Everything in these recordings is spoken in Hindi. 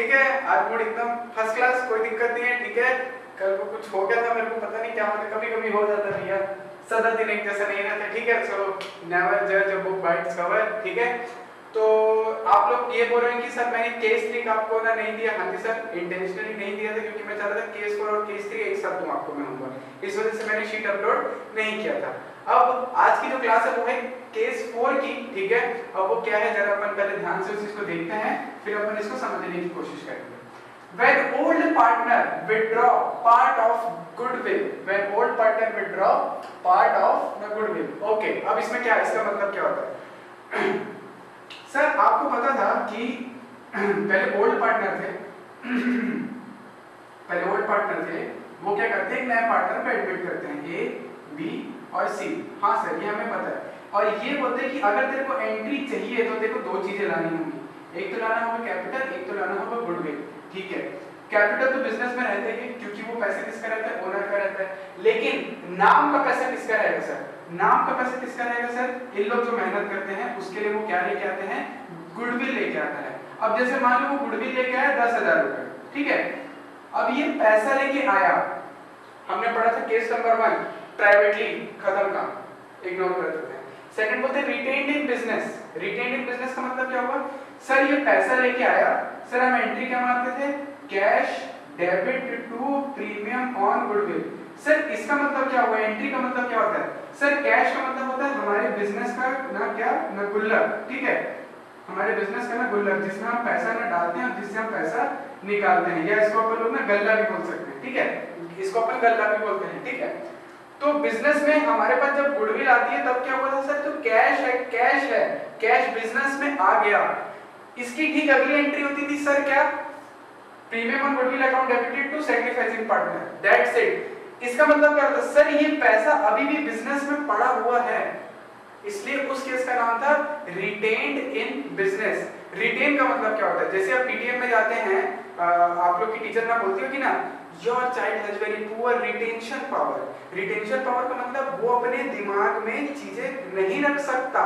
ठीक है, आज मूड एकदम फर्स्ट क्लास, कोई दिक्कत नहीं है, ठीक है। कल को कुछ हो गया था, मेरे को पता नहीं क्या होता, कभी कभी हो जाता है भैया, सदा दिन एक जैसा नहीं रहता, ठीक है। चलो, नेवर जज a book by its cover, ठीक है। तो आप लोग ये बोल रहे हैं कि सर मैंने केस 3 का आपको ना नहीं दिया। हाँ जी सर, इंटेंशनली नहीं दिया था क्योंकि मैं चाह रहा था केस 4 और केस 3 एक साथ दूं आपको मैं होमवर्क, इस वजह से मैंने शीट अपलोड नहीं किया था। अब आज की जो क्लास है वो है केस 4 की, ठीक है। अब वो क्या है जरा अपन पहले ध्यान से उस चीज को देखते हैं, फिर अपन इसको समझने की कोशिश करेंगे। When old partner withdraw part of goodwill, when old partner withdraw part of the goodwill, okay, अब इसमें क्या है, इसका मतलब क्या होता है? सर आपको पता था कि पहले ओल्ड पार्टनर थे पहले ओल्ड पार्टनर थे, वो क्या करते हैं, एक नए पार्टनर को एडमिट करते हैं, ए बी और सी। हाँ सर, ये हमें पता है। और ये बोलते हैं कि अगर तेरे को एंट्री चाहिए तो तेरे को दो चीजें लानी होंगी, एक तो लाना होगा कैपिटल, एक तो लाना होगा गुडविल, ठीक है। कैपिटल तो बिजनेस में रहते हैं क्योंकि वो पैसा किसका रहता है, ओनर का रहता है, लेकिन नाम का पैसा किसका रहेगा सर, नाम का पैसा किसका रहेगा सर, इन लोग जो मेहनत करते हैं उसके लिए वो क्या लेके आते हैं, गुडविल लेके आता है। अब जैसे मान लो वो गुडविल लेके आया 10,000 रुपए, ठीक है। अब ये पैसा लेके आया, हमने पढ़ा था केस नंबर 1 प्राइवेटली खत्म का, इग्नोर कर देते हैं। सेकंड बोलते हैं retained in business. Retained in business का मतलब क्या हुआ, सर ये पैसा लेके आया, सर हम एंट्री क्या मारते थे, cash debit to premium on goodwill. Sir इसका मतलब क्या हुआ, एंट्री का मतलब क्या होता है, सर कैश का मतलब होता है हमारे बिजनेस का ना क्या ना गुल्लक, ठीक है, हमारे बिजनेस का ना गुल्लक, जिसमें हम पैसा ना डालते हैं और जिससे हम पैसा निकालते हैं, या इसको अपन लोग ना गल्ला भी बोल सकते हैं, ठीक है, इसको अपन गल्ला भी बोलते हैं, ठीक है। तो बिजनेस में हमारे पास जब गुडविल आती है तब क्या हुआ था सर, तो कैश है, कैश है, कैश बिजनेस में आ गया। इसकी ठीक अगली एंट्री होती थी सर क्या, premium on goodwill account debited to sacrificing partner, that's it. इसका मतलब क्या होता है, सर ये पैसा अभी भी बिजनेस में पड़ा हुआ है, इसलिए उस केस का नाम था रिटेन्ड इन बिजनेस। रिटेन का मतलब क्या होता है, जैसे आप पीटीएम में जाते हैं, आप लोग की टीचर ना बोलती हो कि ना your child has very poor retention power. Retention power का मतलब वो अपने दिमाग में चीजें नहीं रख सकता,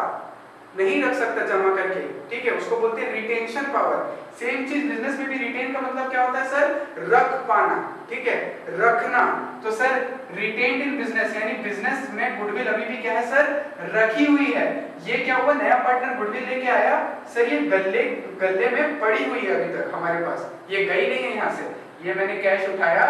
नहीं रख सकता जमा करके, ठीक है, उसको बोलते हैं रिटेंशन पावर। सेम चीज बिजनेस में भी रिटेन का मतलब क्या होता है सर, रख पाना, ठीक है, रखना। तो सर रिटेन्ड इन बिजनेस यानी बिजनेस में गुडविल अभी भी क्या है सर, रखी हुई है। ये क्या हुआ, नया पार्टनर गुडविल लेके आया, सर ये गल्ले में पड़ी हुई है अभी तक हमारे पास, ये गई नहीं है यहाँ से, ये मैंने कैश उठाया,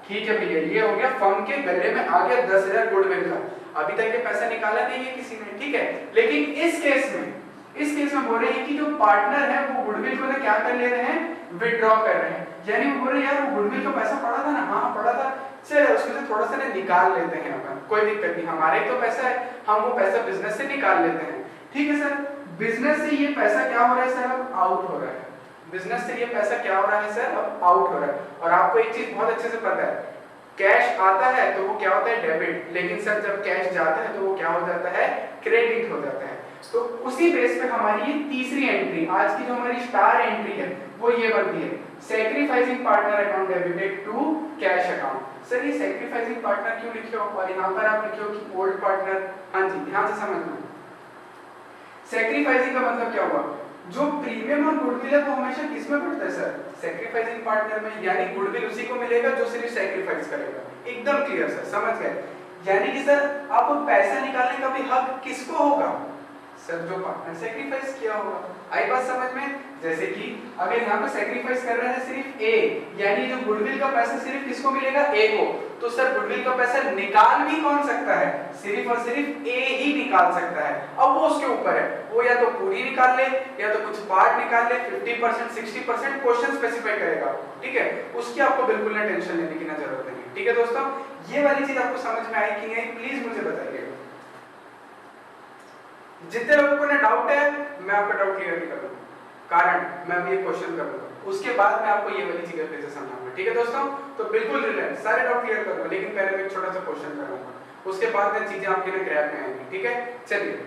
ठीक है भैया, ये हो गया फर्म के गले में आ गया 10,000 गुडविल का, अभी तक ये पैसा निकाला नहीं है किसी ने, ठीक है। लेकिन इस केस में बोल रहे हैं कि जो पार्टनर है वो गुडविल को ना क्या कर ले रहे हैं, विड्रॉ कर रहे हैं, यानी वो बोल रहे हैं यार वो गुडविल का पैसा पड़ा था ना, हाँ पड़ा था, चल उसमें से थोड़ा सा ना निकाल लेते हैं अपन, कोई दिक्कत नहीं, हमारे तो पैसा है, हम वो पैसा बिजनेस से निकाल लेते हैं, ठीक है सर। बिजनेस से ये पैसा क्या हो रहा है सर, अब आउट हो रहा है, बिजनेस से ये पैसा क्या हो रहा है सर, अब आउट हो रहा है। और आपको एक चीज बहुत अच्छे से पता है, कैश आता है तो वो क्या होता है, डेबिट, लेकिन सर जब कैश जाता है तो वो क्या हो जाता है, क्रेडिट हो जाता है। तो उसी बेस पे हमारी ये तीसरी एंट्री, आज की जो हमारी स्टार एंट्री है वो ये बनती है, sacrificing partner account debited to cash account. Sir ये सैक्रिफाइसिंग पार्टनर क्यों लिखे हो, और यहाँ पर आप लिखे हो कि ओल्ड पार्टनर, हाँ जी ध्यान से समझना। सैक्रिफाइसिंग का मतलब क्या हुआ, जो प्रीमियम और गुडविल है वो हमेशा किसमें पड़ता है सर, सैक्रिफाइसिंग पार्टनर में, यानी गुडविल उसी को मिलेगा जो सिर्फ सैक्रिफाइस करेगा। एकदम क्लियर सर, समझ गए। यानी कि सर आप पैसा निकालने का भी हक किसको होगा सर, जो पार्टनर सैक्रिफाइस किया होगा। आई बात समझ में, जैसे कि अगर यहाँ पे सैक्रिफाइस कर रहे हैं सिर्फ ए, यानी जो गुडविल का पैसा सिर्फ किसको मिलेगा, ए को, तो सर गुडविल का पैसा निकाल भी कौन सकता है, सिर्फ और सिर्फ ए ही निकाल सकता है। अब वो उसके ऊपर है, वो या तो पूरी निकाल ले या तो कुछ पार्ट निकाल ले, 50% 60% क्वेश्चन स्पेसिफाई करेगा, ठीक है, उसकी आपको बिल्कुल ना टेंशन लेने की ना जरूरत नहीं, ठीक है दोस्तों। ये वाली चीज आपको समझ में आई कि नहीं, प्लीज मुझे बताइए। जितने लोगों को ना डाउट है मैं आपका डाउट क्लियर नहीं करूंगा, कारण मैं अभी एक क्वेश्चन करूंगा, उसके बाद मैं आपको ये वाली चीजें फिर से समझाऊंगा, ठीक है दोस्तों। तो बिल्कुल रिलैक्स, सारे डाउट क्लियर करूंगा, लेकिन पहले मैं एक छोटा सा क्वेश्चन करूंगा, उसके बाद में चीजें आपके ना ग्रैब में आएंगी, ठीक है। चलिए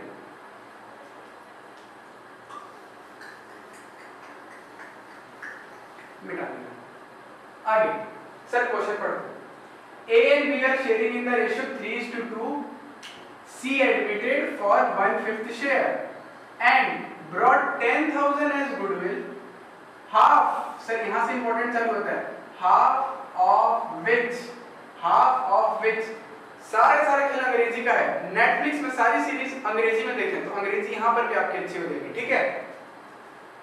मिटा देंगे आगे। सर क्वेश्चन पढ़ो, A and B are sharing in the ratio 3:2, C admitted for 1/5 share and brought 10,000 as goodwill. Half, sir यहाँ से इंपॉर्टेंट चालू होता है, हाफ ऑफ विच, सारे खेल अंग्रेजी का है, नेटफ्लिक्स में सारी सीरीज अंग्रेजी में देखें तो अंग्रेजी यहाँ पर भी आपकी अच्छी हो जाएगी, ठीक है।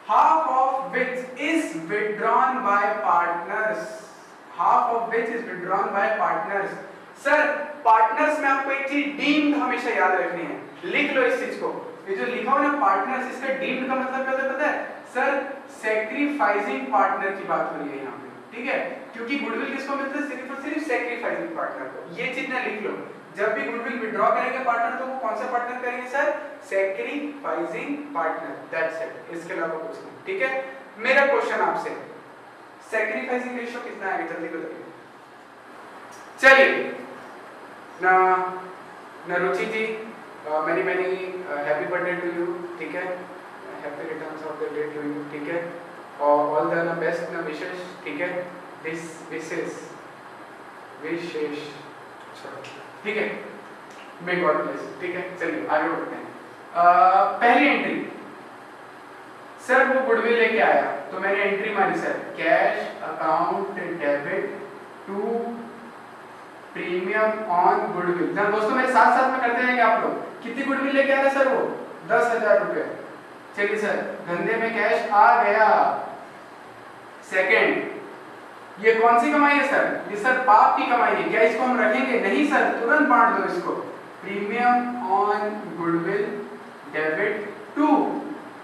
Half of which is withdrawn bye partners, half of which is withdrawn bye partners. Sir partners में आपको एक चीज डीम्ड हमेशा याद रखनी है, लिख लो इस चीज को, ये जो लिखा हुआ ना पार्टनर्स, इसका डीम्ड का मतलब क्या होता है पता है सर? सैक्रिफाइसिंग पार्टनर की बात हो रही है यहाँ पे, ठीक है, क्योंकि गुडविल किसको मिलता है? सिर्फ और सिर्फ सैक्रिफाइसिंग पार्टनर को। ये चीज ना लिख लो, जब भी गुडविल विड्रॉ करेंगे पार्टनर तो वो कौन सा पार्टनर करेंगे sir? Sacrificing partner, that's it, इसके अलावा कुछ नहीं, ठीक है। मेरा क्वेश्चन आपसे, सैक्रिफाइसिंग रेशियो कितना आएगा जल्दी बताइए। चलिए ना Ruchi ji, many happy birthday to you, ठीक है, happy returns of the day to you, ठीक है, और ऑल द बेस्ट ना विशेष, ठीक है, दिस विशेष, ठीक है, मे गॉड ब्लेस, ठीक है। चलिए आगे बढ़ते हैं। पहली एंट्री, सर वो गुडविल लेके आया तो मैंने एंट्री मारी sir, cash account debit to premium on goodwill. दोस्तों मेरे साथ साथ में करते रहेंगे आप लोग। कितनी गुडविल लेके आया सर? वो 10,000 रुपए। चलिए सर, धंधे में कैश आ गया। सेकंड, ये कौन सी कमाई है सर? ये सर पाप की कमाई है। क्या इसको हम रखेंगे? नहीं सर, तुरंत बांट दो इसको। Premium on goodwill debit to,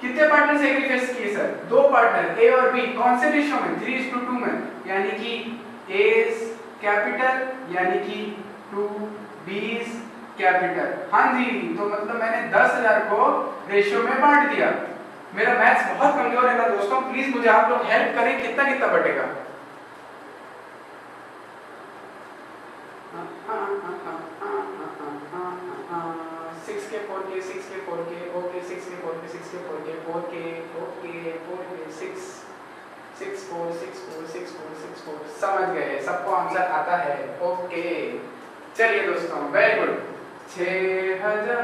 कितने पार्टनर सेक्रीफाइस किए सर? 2 पार्टनर, ए और बी। कौन से रेशियो में? 3:2 में, यानी कि ए कैपिटल यानी कि 2 बीस कैपिटल। हाँ जी, तो मतलब मैंने 10,000 को रेशियो में बांट दिया। मेरा मैथ्स बहुत कमजोर है ना दोस्तों, प्लीज मुझे आप लोग हेल्प करें, कितना कितना बटेगा? सिक्स के 4 के ओके, 6 के 4 के 4 के 6 समझ गए, सबको आंसर आता है, ओके। चलिए दोस्तों, वेरी गुड। 6,000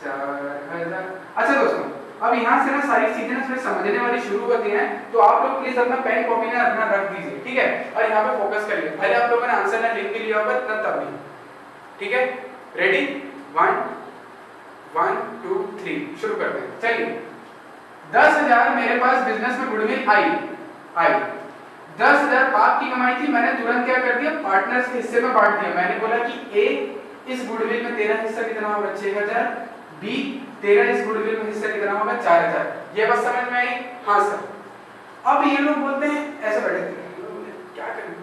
4,000। अच्छा दोस्तों, अब यहाँ से ना सारी चीजें ना थोड़ी समझने वाली शुरू होती हैं, तो आप लोग प्लीज अपना पेन कॉपी ना अपना रख दीजिए, ठीक है, और यहाँ पे फोकस करिए। भले आप लोगों ने आंसर ना लिख भी लिया होगा ना तब भी, ठीक है। रेडी? 1 2 3 शुरू करते हैं। चलिए, 10,000 मेरे पास बिजनेस में गुडविल आई। 10,000 पाप की कमाई थी, मैंने तुरंत क्या कर दिया? पार्टनर्स के हिस्से में बांट दिया। मैंने बोला कि ए, इस गुडविल में तेरा हिस्सा कितना होगा? 6,000। बी, तेरा इस गुडविल में हिस्सा कितना होगा? 4,000। ये बात समझ में आई? हाँ सर। अब ये लोग बोलते हैं, ऐसे बैठे थे, क्या करें,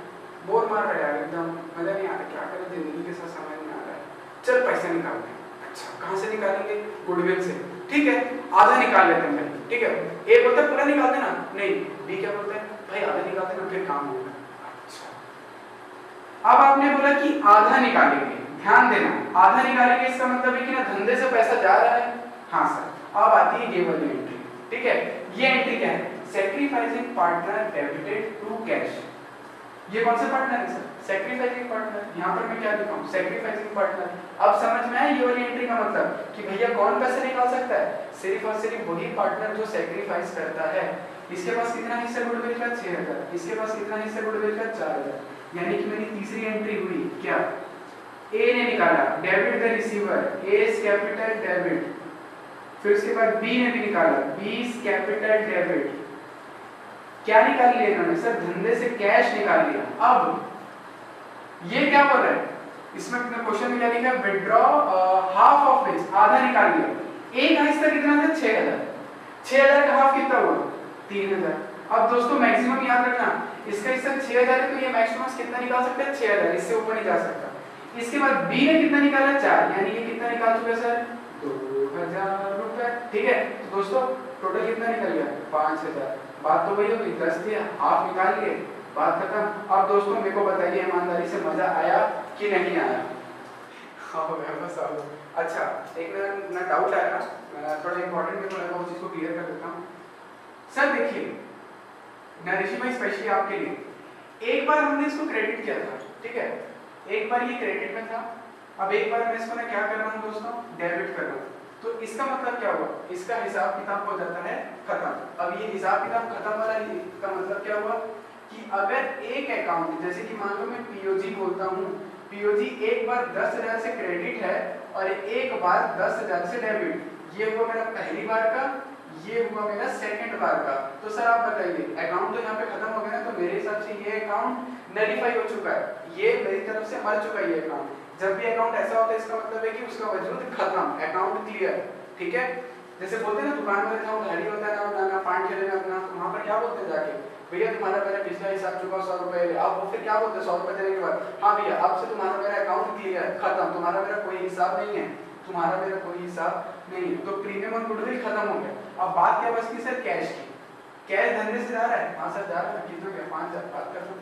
बोर मार रहे यार, एकदम मजा नहीं आ रहा, क्या करें, जिंदगी के साथ समझ नहीं आ रहा है, चल पैसे निकालते हैं। अच्छा, कहाँ से निकालेंगे? गुडविल से, ठीक है, आधा निकाल लेते हैं, ठीक है। ए बोलता है पूरा निकाल देना, नहीं। बी क्या बोलता है? भाई आधा निकाल देना, फिर काम होगा। अच्छा, अब आपने बोला कि आधा निकालेंगे, ध्यान देना, आधा निकालेंगे इसका मतलब है कि ना धंधे से पैसा जा रहा है। हाँ सर। अब आती है ये वाली एंट्री, ठीक है। ये एंट्री क्या है? Sacrificing partner debited to cash. ये कौन सा पार्टनर है सर? Sacrificing partner. यहाँ पर मैं क्या लिखा हूँ? Sacrificing partner. अब समझ में आया ये वाली एंट्री का मतलब कि भैया कौन पैसे निकाल सकता है? सिर्फ और सिर्फ वही पार्टनर जो सैक्रिफाइस करता है। इसके पास कितना हिस्सा गुडविल का? 6,000। इसके पास कितना हिस्सा गुडविल का? 4,000। यानी कि मेरी तीसरी एंट्री हुई क्या? ए ने निकाला debit the receiver, S capital debit. फिर उसके बाद बी ने भी निकाला, बीस कैपिटल डेबिट। क्या निकाल लिया इन्होंने सर? धंधे से कैश निकाल लिया। अब ये क्या बोल रहा है? इसमें क्वेश्चन में क्या लिखा है? विड्रॉ हाफ ऑफ विच, आधा निकाल लिया। एक हिस्सा कितना था? 6,000। 6,000 का हाफ कितना हुआ? 3,000। अब दोस्तों मैक्सिमम याद रखना, इसका हिस्सा 6,000 है तो ये मैक्सिमम कितना निकाल सकता है? 6,000, इससे ऊपर नहीं जा सकता। इसके बाद बी ने कितना निकाला? 4, यानी ये कितना निकाल चुका सर? 2,000 रुपए, ठीक है। तो दोस्तों टोटल कितना निकल गया? 5,000। बात तो वही होगी, 10 दिया, हाफ निकाल लिए, बात खत्म। अब दोस्तों मेरे को बताइए ईमानदारी से, मजा आया कि नहीं आया? हाँ बस आओ। अच्छा, एक ना डाउट आया, थोड़ा इंपॉर्टेंट मेरे को लगा, उस चीज को क्लियर कर देता हूँ। सर देखिए ना ऋषि भाई, स्पेशली आपके लिए, एक बार हमने इसको क्रेडिट किया था, ठीक है, एक बार ये क्रेडिट में था। अब एक बार मैं इसको ना क्या कर रहा हूँ दोस्तों? डेबिट कर रहा हूँ। तो इसका मतलब क्या हुआ, इसका हिसाब किताब हो जाता है खत्म। अब ये हिसाब किताब खत्म वाला का मतलब क्या हुआ कि अगर एक अकाउंट, जैसे कि मान लो मैं पीओजी बोलता हूँ, पीओजी एक बार 10,000 से क्रेडिट है और एक बार 10,000 से डेबिट, ये हुआ मेरा पहली बार का, ये हुआ मेरा सेकंड बार का। तो सर आप बताइए, अकाउंट तो यहाँ पे खत्म हो गया ना, तो मेरे हिसाब से ये अकाउंट नलीफाई हो चुका है, ये मेरी तरफ से मर चुका है ये अकाउंट। जब भी अकाउंट ऐसा होता है इसका मतलब है कि उसका वजूद खत्म, अकाउंट क्लियर, ठीक है। जैसे बोलते हैं ना दुकान में जाओ घड़ी होता है ना, ना पान खेले ना अपना, तो वहाँ पर क्या बोलते हैं जाके, भैया तुम्हारा मेरा पिछला हिसाब चुका 100 रुपए, अब वो फिर क्या बोलते हैं 100 रुपए देने के बाद, हाँ भैया अब से तुम्हारा मेरा अकाउंट क्लियर, खत्म, तुम्हारा मेरा कोई हिसाब नहीं है, तुम्हारा मेरा कोई हिसाब नहीं है। तो प्रीमियम और गुडविल खत्म हो गया। अब बात क्या बचती सर, कैश की। कैश धंधे से जा रहा है, हाँ सर जा रहा है, कितना क्या 5,000 बात कर लो,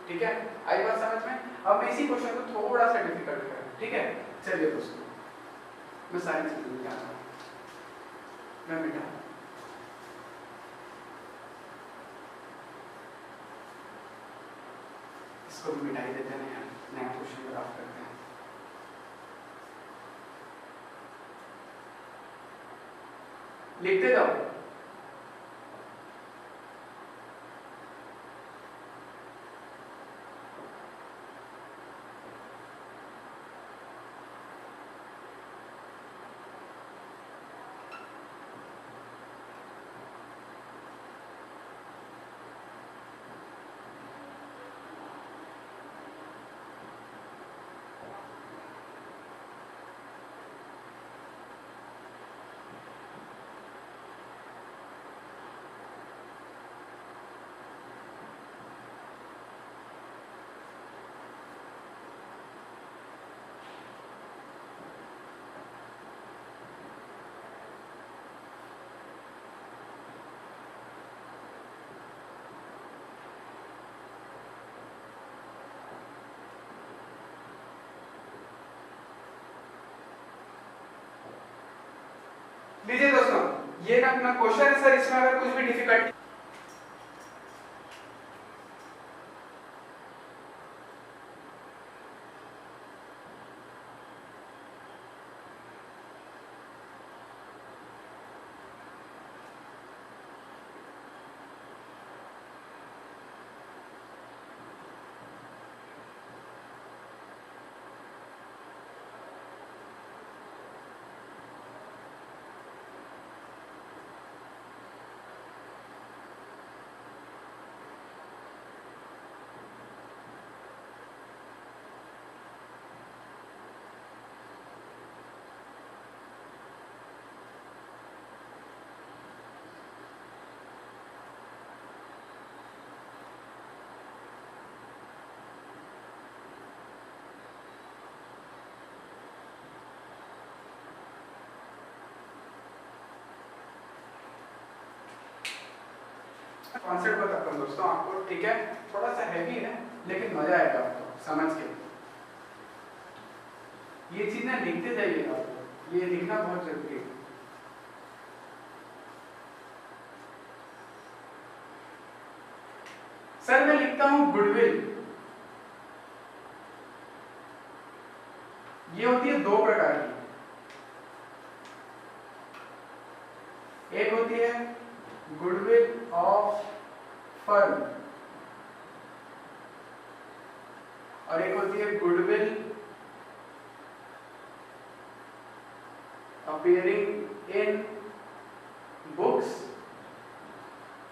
ठीक है, आई बात समझ में। अब मैं इसी क्वेश्चन को थोड़ा सा डिफिकल्ट करूँ, ठीक है। चलिए दोस्तों, मैं सारी चीजें लिखा रहा हूँ, मैं मिटा इसको भी मिटाई देते हैं, नया क्वेश्चन ड्राफ्ट करते हैं। लिखते जाओ। लीजिए दोस्तों, ये ना अपना क्वेश्चन है सर, इसमें अगर कुछ भी डिफिकल्टी कॉन्सेप्ट बताता हूँ दोस्तों आपको, ठीक है। थोड़ा सा हैवी है लेकिन मजा आएगा आपको समझ के। ये चीज ना लिखते जाइएगा, ये लिखना बहुत जरूरी है। सर मैं लिखता हूं गुडविल, ये होती है दो प्रकार की, एक होती है गुडविल ऑफ फर्म और एक होती है गुडविल अपीयरिंग इन बुक्स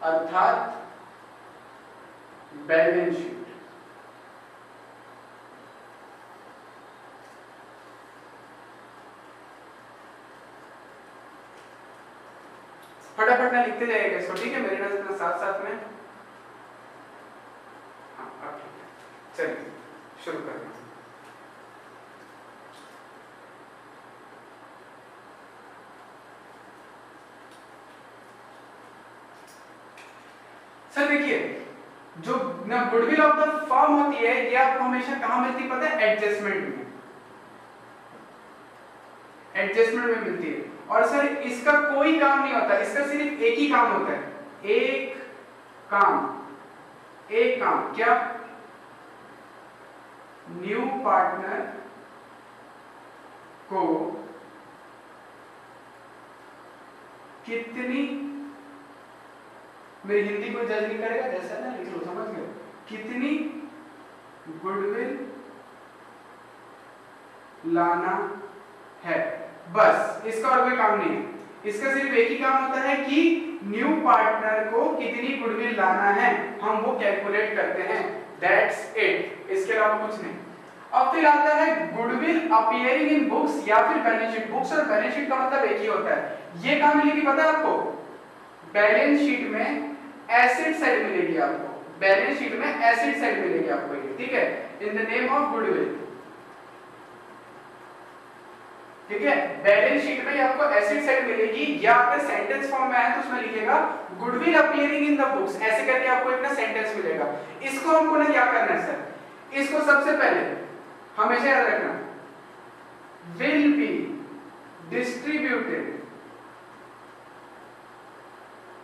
अर्थात बैलेंस शीट। फटाफट ना लिखते जाइएगा इसको, ठीक है, मेरे नजर साथ साथ में। हाँ अब ठीक है, चलिए शुरू करते हैं। सर देखिए, जो ना गुडविल ऑफ द फर्म होती है, ये आपको हमेशा कहां मिलती पता है? एडजस्टमेंट में, एडजस्टमेंट में मिलती है। और सर इसका कोई काम नहीं होता, इसका सिर्फ एक ही काम होता है, एक काम, एक काम क्या? न्यू पार्टनर को कितनी, मेरी हिंदी को जज नहीं करेगा, जैसा ना लिख लो, समझ गए, कितनी गुडविल लाना है। बस इसका और कोई काम नहीं है, इसका सिर्फ एक ही काम होता है कि न्यू पार्टनर को कितनी गुडविल लाना है हम वो कैलकुलेट करते हैं, दैट्स इट, इसके अलावा कुछ नहीं। अब फिर आता है गुडविल अपीयरिंग इन बुक्स या फिर बैलेंस शीट। बुक्स और बैलेंस शीट का मतलब एक ही होता है। ये कहां मिलेगी पता है आपको? बैलेंस शीट में एसेट साइड मिलेगी आपको, बैलेंस शीट में एसेट साइड मिलेगी आपको ये, ठीक है, in the name of goodwill, ठीक है। बैलेंस शीट में आपको एसेट साइड मिलेगी, या अगर सेंटेंस फॉर्म में है तो उसमें लिखेगा goodwill appearing in the books, ऐसे करके आपको एक ना सेंटेंस मिलेगा। इसको हमको ना क्या करना है सर, इसको सबसे पहले हमेशा याद रखना, will be distributed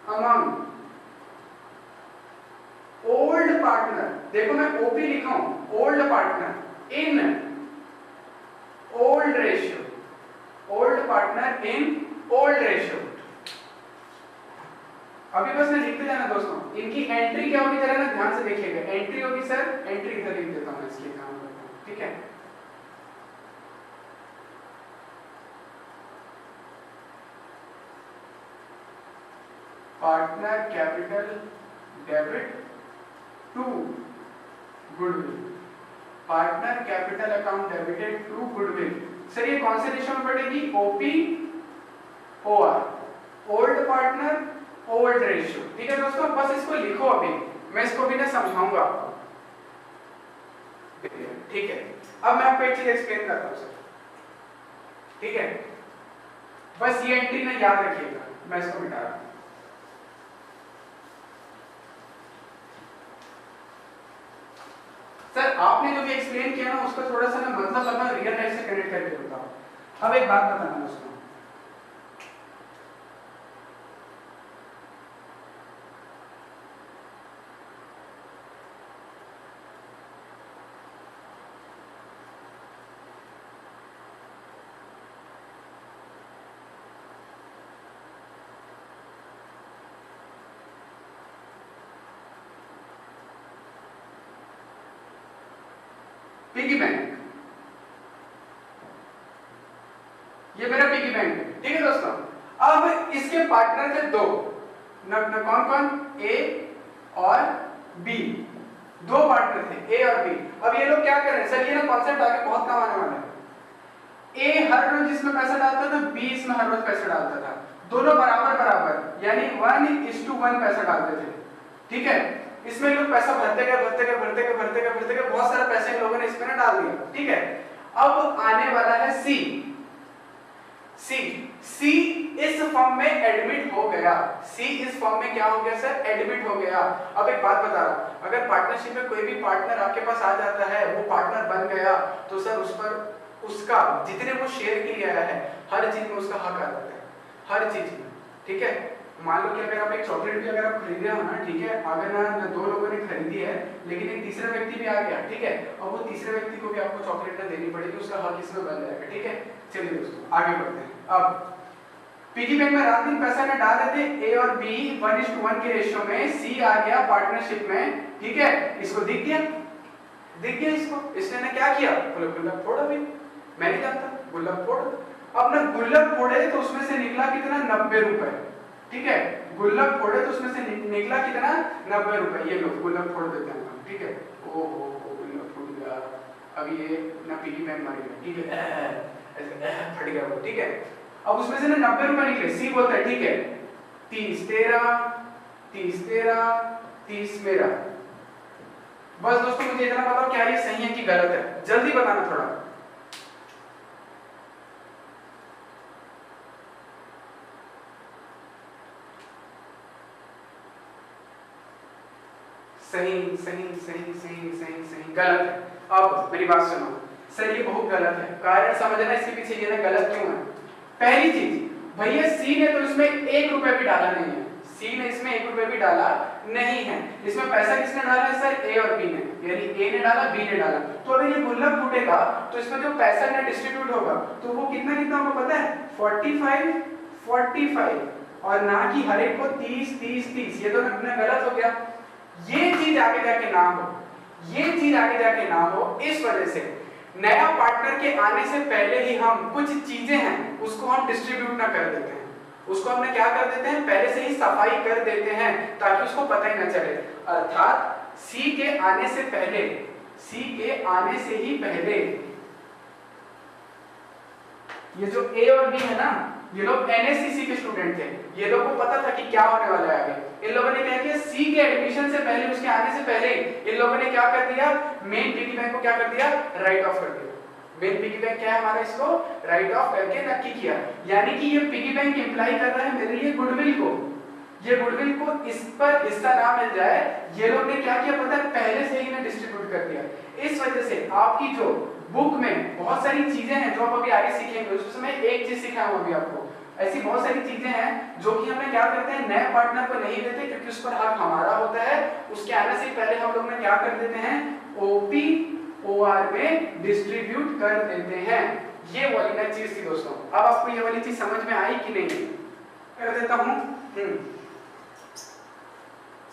among old partner, देखो मैं ओपी लिखा हूं, old partner in old ratio, old partner in old ratio. अभी बस मैं लिखते जाना दोस्तों, इनकी एंट्री क्या होगी जरा ना ध्यान से देखिएगा। एंट्री होगी सर, एंट्री इधर लिख देता हूं, इसलिए काम करता हूं, ठीक है। Partner capital debit to goodwill, partner capital account debited to goodwill. Sir ये कौन से रेशियो में पड़ेगी? OP OR, old partner old ratio, ठीक है दोस्तों। बस इसको लिखो, अभी मैं इसको भी ना समझाऊंगा आपको, ठीक है। अब मैं आपको एक चीज एक्सप्लेन करता हूं सर, ठीक है। बस ये एंट्री ना याद रखिएगा, मैं इसको मिटा रहा हूं। सर आपने जो भी एक्सप्लेन किया ना उसका थोड़ा सा ना मतलब अपना रियल लाइफ से कनेक्ट करके बताओ। अब एक बात बताना दोस्तों, पिगी बैंक, ये मेरा पिगी बैंक है, ठीक है दोस्तों। अब इसके पार्टनर थे दो, न कौन कौन? ए और बी, दो पार्टनर थे ए और बी। अब ये लोग क्या कर रहे हैं सर, ये ना कॉन्सेप्ट आगे बहुत काम आने वाला है। ए हर रोज इसमें पैसा डालता था, बी इसमें हर रोज पैसा डालता था, दोनों बराबर बराबर यानी 1:1 पैसा डालते थे, ठीक है। इसमें लोग पैसा भरते गए, बहुत सारा पैसा इन लोगों ने इसमें ना डाल दिया, ठीक है। अब आने वाला है सी, सी इस फॉर्म में एडमिट हो गया, सी इस फॉर्म में क्या हो गया सर? एडमिट हो गया। अब एक बात बता रहा हूं, अगर पार्टनरशिप में कोई भी पार्टनर आपके पास आ जाता है, वो पार्टनर बन गया, तो सर उस पर उसका जितने वो शेयर के लिए आया है हर चीज में उसका हक आ जाता है, हर चीज में, ठीक है। मान लो कि अगर आप एक चॉकलेट भी अगर आप खरीद रहे हो ना, ठीक है, अगर ना दो लोगों ने खरीदी है लेकिन एक तीसरा व्यक्ति भी आ गया, ठीक है, और वो तीसरे व्यक्ति को भी आपको चॉकलेट ना देनी पड़ेगी, उसका हक इसमें बन जाएगा, ठीक है। चलिए दोस्तों आगे बढ़ते हैं। अब पिगी बैंक में रात दिन पैसा ना डाल रहे थे ए और बी 1:1 के रेशियो में, सी आ गया पार्टनरशिप में, ठीक है। इसको दिख गया इसको, इसने ना क्या किया? बोले गुल्लक फोड़, अभी मैं नहीं जानता, गुल्लक फोड़। अब ना गुल्लक फोड़े तो उसमें से निकला कितना? 90 रुपए, ठीक है। गुल्लक फोड़े तो उसमें से निकला कितना? 90 रुपए। ये लो गुल्लक फोड़ देते हैं हम, ठीक है। ओ गुल्लक फूट गया, अब ये ना पिगी बैंक मार गया, ठीक है, ऐसे फट गया वो, ठीक है। अब उसमें से ना 90 रुपए निकले, सी बोलता है ठीक है 30 13 30 13 30 मेरा। बस दोस्तों मुझे इतना बताओ क्या ये सही है कि गलत है, जल्दी बताना थोड़ा। सही सही सही सही सही सही, गलत है। अब मेरी बात सुनो सर, ये बहुत गलत है, कारण समझना इसके पीछे ये ना गलत क्यों है। पहली चीज, भैया सी ने तो इसमें 1 रुपए भी डाला नहीं है, सी ने इसमें 1 रुपए भी डाला नहीं है। इसमें पैसा किसने डाला है सर? ए और बी ने, यानी ए ने डाला बी ने डाला। तो अगर ये गुल्लक फूटेगा तो इसमें जो पैसा ना डिस्ट्रीब्यूट होगा तो वो कितना कितना होगा पता है? 45 45 और ना कि हर एक को 30 30 30। ये तो अपना गलत हो गया। ये चीज आगे जाके ना हो, ये चीज आगे जाके ना हो, इस वजह से नया पार्टनर के आने से पहले ही हम कुछ चीजें हैं उसको हम डिस्ट्रीब्यूट ना कर देते हैं, उसको हमने क्या कर देते हैं, पहले से ही सफाई कर देते हैं ताकि उसको पता ही ना चले। अर्थात सी के आने से पहले, सी के आने से ही पहले ये जो ए और बी है ना, ये लोग एनएससीसी के स्टूडेंट थे, ये लोग को पता था कि क्या होने वाला है आगे। इन लोगों ने क्या किया, सी के एडमिशन से पहले, उसके आने से पहले इन लोगों ने क्या कर दिया, मेन पिगी बैंक को क्या कर दिया, राइट ऑफ कर दिया। मेन पिगी बैंक क्या है हमारा, इसको राइट ऑफ करके नक्की किया। यानी कि ये पिगी बैंक इंप्लाई कर रहा है मेरे लिए गुडविल को, ये गुडविल को इस पर हिस्सा ना मिल जाए, ये लोग ने क्या किया पता है, पहले से ही ने डिस्ट्रीब्यूट कर दिया। इस वजह से आपकी जो बुक में बहुत सारी चीजें हैं जो आप अभी आगे सीखेंगे, उसमें एक चीज सिखाऊं अभी आपको, ऐसी बहुत सारी चीजें हैं जो कि हमें क्या करते हैं, नए पार्टनर को नहीं देते क्योंकि उस पर हक हमारा होता है। उसके आने से पहले हम लोग ने क्या कर देते हैं, ओपी ओआर में डिस्ट्रीब्यूट कर देते हैं। ये वाली ना चीज थी दोस्तों। अब आपको ये वाली चीज समझ में आई कि नहीं, कर देता हूं।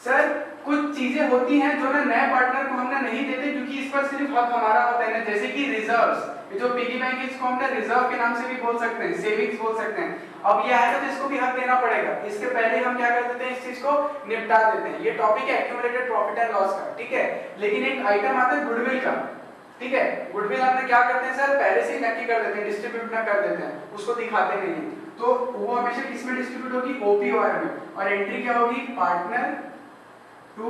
सर कुछ चीजें होती हैं जो ना नए पार्टनर को हमने नहीं देते क्योंकि इस पर सिर्फ हक हमारा होता है ना, जैसे कि रिजर्व्स, ये जो पिगी बैंक है इसको हमने रिजर्व के नाम से भी बोल सकते हैं, सेविंग्स बोल सकते हैं। अब ये आएगा तो इसको भी हक देना पड़ेगा, इसके पहले हम क्या कर देते हैं, इस चीज को निपटा देते हैं। ये टॉपिक है एक्यूमुलेटेड प्रॉफिट एंड लॉस का, ठीक है। लेकिन एक आइटम आता है गुडविल का, ठीक है। गुडविल हमने क्या करते हैं सर, पहले से ही नक्की कर देते हैं, डिस्ट्रीब्यूट ना कर देते हैं, उसको दिखाते नहीं है। तो वो हमेशा किस में डिस्ट्रीब्यूट होगी, ओपीओआर में, और एंट्री क्या होगी, पार्टनर टू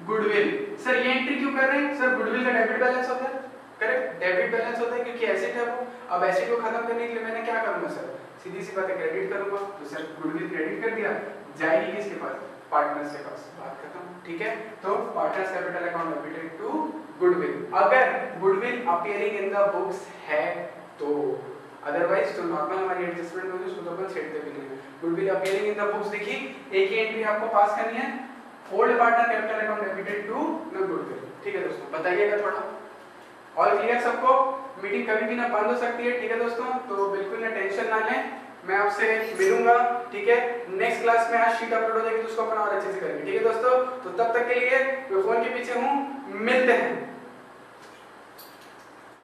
गुडविल। सर ये एंट्री क्यों कर रहे हैं, सर गुडविल का डेबिट बैलेंस होता है, करेक्ट, डेबिट बैलेंस होता है क्योंकि एसेट है वो। अब एसेट को खत्म करने के लिए मैंने क्या करूंगा सर, सीधी सी बात है क्रेडिट करूंगा, तो सर गुडविल क्रेडिट कर दिया, जाएगी किसके पास, पार्टनर्स के पास, बात खत्म, ठीक है। तो partners capital account debited to goodwill, अगर goodwill appearing in the books है तो, अदरवाइज तो नॉर्मल हमारी एडजस्टमेंट होगी, उसको तो अपन छेड़ते भी नहीं। Goodwill appearing in the books देखी, एक ही एंट्री आपको पास करनी है, old partner capital account debited to no goodwill, ठीक है दोस्तों। बताइएगा थोड़ा, ऑल क्लियर सबको, मीटिंग कभी भी ना बंद हो सकती है, ठीक है दोस्तों। तो बिल्कुल ना टेंशन ना लें, मैं आपसे मिलूंगा, ठीक है। नेक्स्ट क्लास में आज शीट अपलोड हो जाएगी तो उसको अपन और अच्छे से करेंगे, ठीक है दोस्तों। तो तब तक के लिए मैं फोन के पीछे हूँ, मिलते हैं।